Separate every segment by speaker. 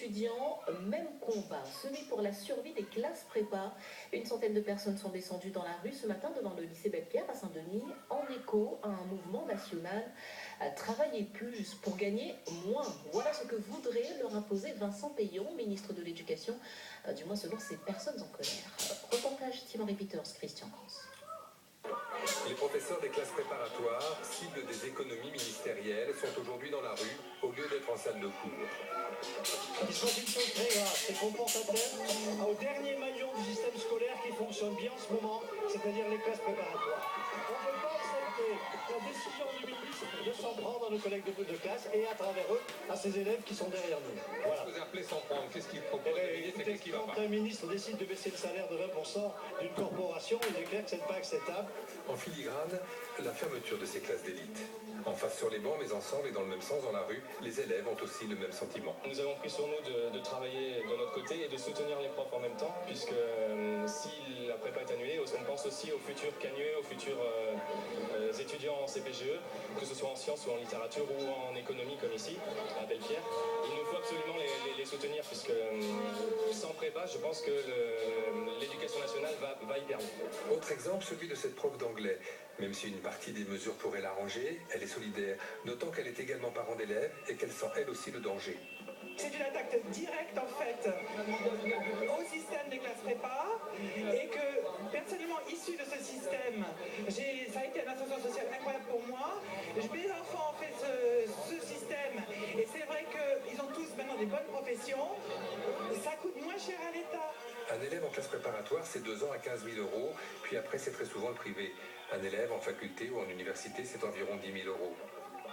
Speaker 1: étudiants, même combat, celui pour la survie des classes prépa. Une centaine de personnes sont descendues dans la rue ce matin devant le lycée Belle-Pierre à Saint-Denis, en écho à un mouvement national. Travailler plus pour gagner moins. Voilà ce que voudrait leur imposer Vincent Peillon, ministre de l'Éducation, du moins selon ces personnes en colère. Reportage Timothy Peters, Christian Rance.
Speaker 2: Les professeurs des classes préparatoires, cibles des économies ministérielles, sont aujourd'hui dans la rue au lieu d'être en salle de cours.
Speaker 3: Il s'agit d'une chose très grave, c'est qu'on porte atteinte au dernier maillon du système scolaire qui fonctionne bien en ce moment, c'est-à-dire les classes préparatoires. On ne peut pas accepter la décision du ministre de s'en prendre à nos collègues de classe et à travers eux à ces élèves qui sont derrière nous. Voilà.
Speaker 2: Vous appelez s'en prendre, qu'est-ce qu'il propose?
Speaker 3: Quand un ministre décide de baisser le salaire de 20% d'une corporation, il est clair que ce n'est pas acceptable.
Speaker 2: En filigrane, la fermeture de ces classes d'élite. En face sur les bancs, mais ensemble et dans le même sens dans la rue, les élèves ont aussi le même sentiment.
Speaker 4: Nous avons pris sur nous de travailler de notre côté et de soutenir les profs en même temps, puisque si la prépa est annulée, on pense aussi aux futurs cagneux, aux futurs étudiants en CPGE, que ce soit en sciences ou en littérature ou en économie comme ici, à Belle-Pierre. Il nous faut absolument les soutenir, puisque sans prépa, je pense que l'éducation nationale va y perdre.
Speaker 2: Autre exemple, celui de cette prof d'anglais. Même si une partie des mesures pourrait l'arranger, elle est solidaire, notant qu'elle est également parent d'élèves et qu'elle sent elle aussi le danger.
Speaker 5: C'est une attaque directe en fait au système des classes prépa et que personnellement issu de ce système, ça a été un ascenseur social incroyable pour moi. Mes enfants ont fait ce système et c'est vrai qu'ils ont tous maintenant des bonnes professions et ça coûte moins cher à l'État.
Speaker 2: Un élève en classe préparatoire, c'est 2 ans à 15 000 €, puis après c'est très souvent le privé. Un élève en faculté ou en université, c'est environ 10 000 €.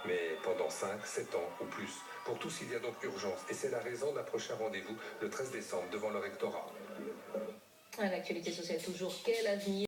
Speaker 2: Mais pendant 5, 7 ans ou plus. Pour tous, il y a donc urgence. Et c'est la raison d'un prochain rendez-vous le 13 décembre devant le rectorat.
Speaker 1: L'actualité sociale toujours, quel avenir?